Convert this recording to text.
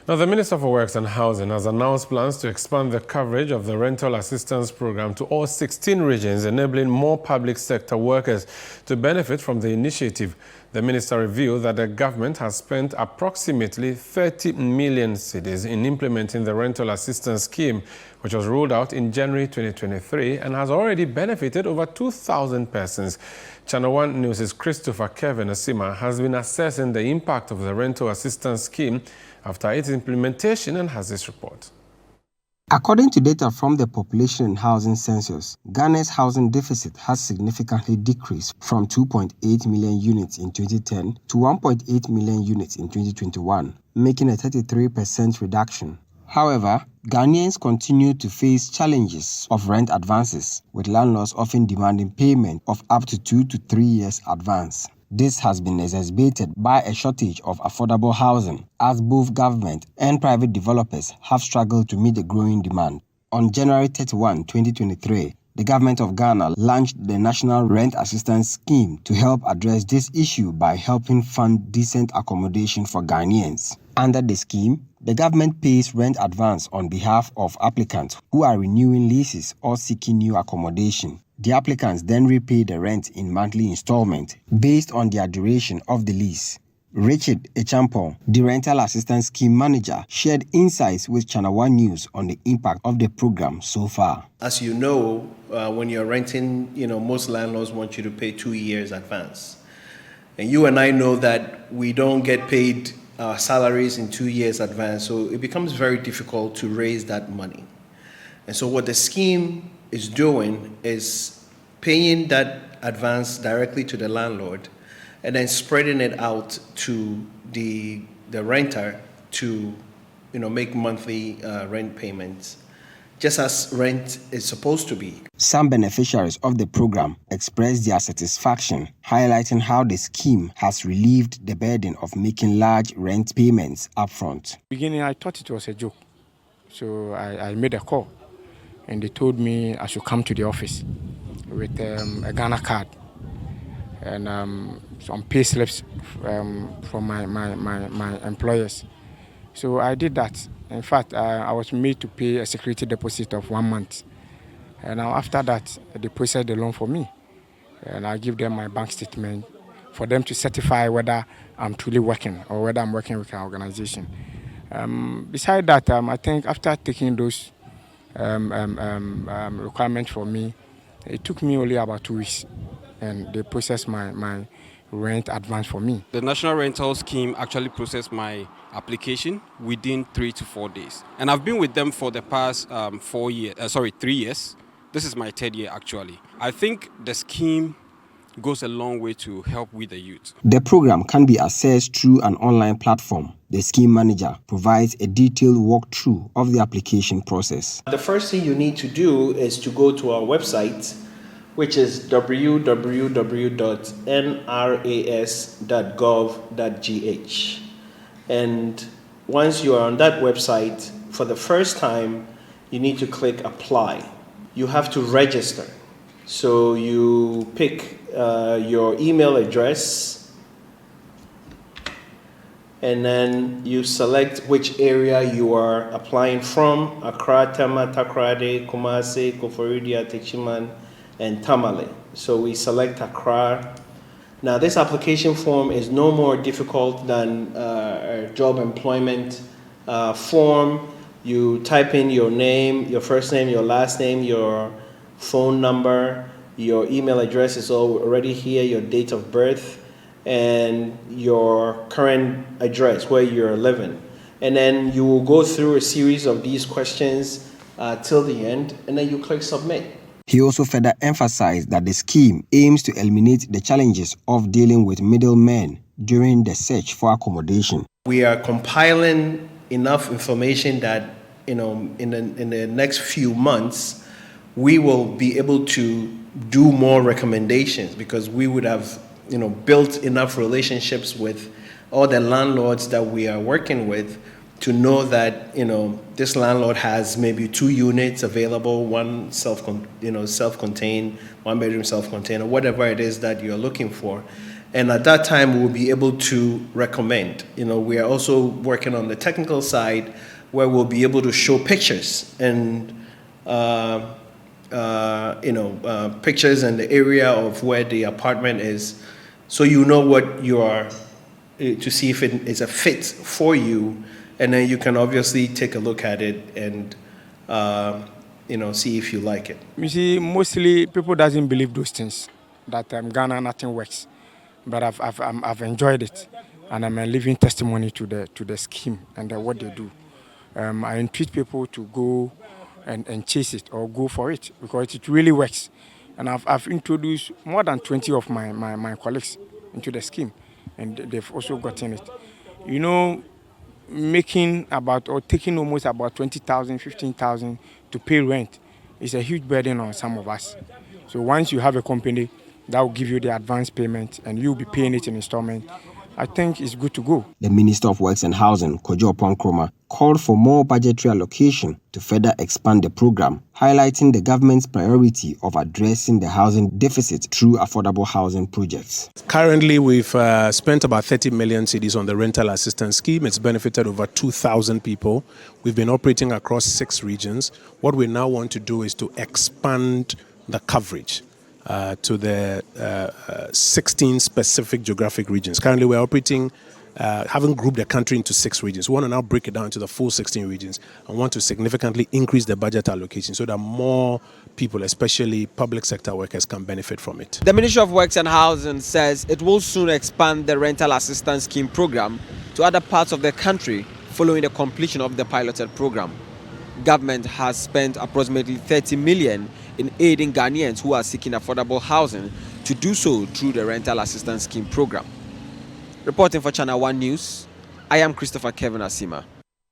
Now, the Minister for Works and Housing has announced plans to expand the coverage of the rental assistance program to all 16 regions, enabling more public sector workers to benefit from the initiative. The minister revealed that the government has spent approximately 30 million cedis in implementing the rental assistance scheme, which was rolled out in January 2023 and has already benefited over 2,000 persons. ChannelOne News' Christopher Kevin Asima has been assessing the impact of the rental assistance scheme after its implementation and has this report. According to data from the Population and Housing Census, Ghana's housing deficit has significantly decreased from 2.8 million units in 2010 to 1.8 million units in 2021, making a 33% reduction. However, Ghanaians continue to face challenges of rent advances, with landlords often demanding payment of up to 2 to 3 years advance. This has been exacerbated by a shortage of affordable housing, as both government and private developers have struggled to meet the growing demand. On January 31, 2023, the government of Ghana launched the National Rent Assistance Scheme to help address this issue by helping fund decent accommodation for Ghanaians. Under the scheme, the government pays rent advance on behalf of applicants who are renewing leases or seeking new accommodation. The applicants then repay the rent in monthly installments based on their duration of the lease. Richard Echampong, the Rental Assistance Scheme Manager, shared insights with ChannelOne News on the impact of the program so far. As you know, when you're renting, most landlords want you to pay 2 years advance. And you and I know that we don't get paid salaries in 2 years advance, so it becomes very difficult to raise that money. And so what the scheme is doing is paying that advance directly to the landlord and then spreading it out to the renter to make monthly rent payments, just as rent is supposed to be. Some beneficiaries of the program expressed their satisfaction, highlighting how the scheme has relieved the burden of making large rent payments upfront. Beginning, I thought it was a joke, so I made a call. And they told me I should come to the office with a Ghana card and some pay slips from my employers. So I did that. In fact, I was made to pay a security deposit of 1 month. And now after that, they processed the loan for me. And I give them my bank statement for them to certify whether I'm truly working or whether I'm working with an organization. Besides that, I think after taking those requirement for me, it took me only about 2 weeks, and they processed my rent advance for me. The National Rental Scheme actually processed my application within 3 to 4 days, and I've been with them for the past 3 years. This is my 3rd year actually. I think the scheme goes a long way to help with the youth. The program can be accessed through an online platform. The scheme manager provides a detailed walkthrough of the application process. The first thing you need to do is to go to our website, which is www.nras.gov.gh. And once you are on that website, for the first time, you need to click apply. You have to register. So you pick your email address, and then you select which area you are applying from: Accra, Tema, Takoradi, Kumasi, Koforidua, Techiman, and Tamale. So we select Accra. Now this application form is no more difficult than a job employment form. You type in your name, your first name, your last name, your phone number, your email address is already here, your date of birth, and your current address where you're living. And then you will go through a series of these questions till the end, and then you click submit. He also further emphasized that the scheme aims to eliminate the challenges of dealing with middlemen during the search for accommodation. We are compiling enough information that in the next few months we will be able to do more recommendations, because we would have built enough relationships with all the landlords that we are working with to know that this landlord has maybe 2 units available, one self-contained, 1 bedroom self-contained, or whatever it is that you're looking for. And at that time, we'll be able to recommend. We are also working on the technical side where we'll be able to show pictures and, pictures and the area of where the apartment is. So you know what you are, to see if it is a fit for you. And then you can obviously take a look at it and, see if you like it. You see, mostly people doesn't believe those things, that Ghana, nothing works. But I've enjoyed it, and I'm a living testimony to the scheme and what they do. I entreat people to go and chase it or go for it because it really works. And I've introduced more than 20 of my colleagues into the scheme, and they've also gotten it. Making taking almost about 20,000, 15,000 to pay rent is a huge burden on some of us. So once you have a company that will give you the advance payment and you'll be paying it in installment, I think it's good to go. The Minister of Works and Housing, Kojo Oponkroma, called for more budgetary allocation to further expand the program, highlighting the government's priority of addressing the housing deficit through affordable housing projects. Currently, we've spent about 30 million cedis on the rental assistance scheme. It's benefited over 2,000 people. We've been operating across 6 regions. What we now want to do is to expand the coverage to the 16 specific geographic regions. Currently, we're operating, having grouped the country into 6 regions. We want to now break it down to the full 16 regions and want to significantly increase the budget allocation so that more people, especially public sector workers, can benefit from it. The Ministry of Works and Housing says it will soon expand the rental assistance scheme program to other parts of the country following the completion of the piloted program. Government has spent approximately 30 million in aiding Ghanaians who are seeking affordable housing to do so through the rental assistance scheme program. Reporting for Channel One News, I am Christopher Kevin Asima.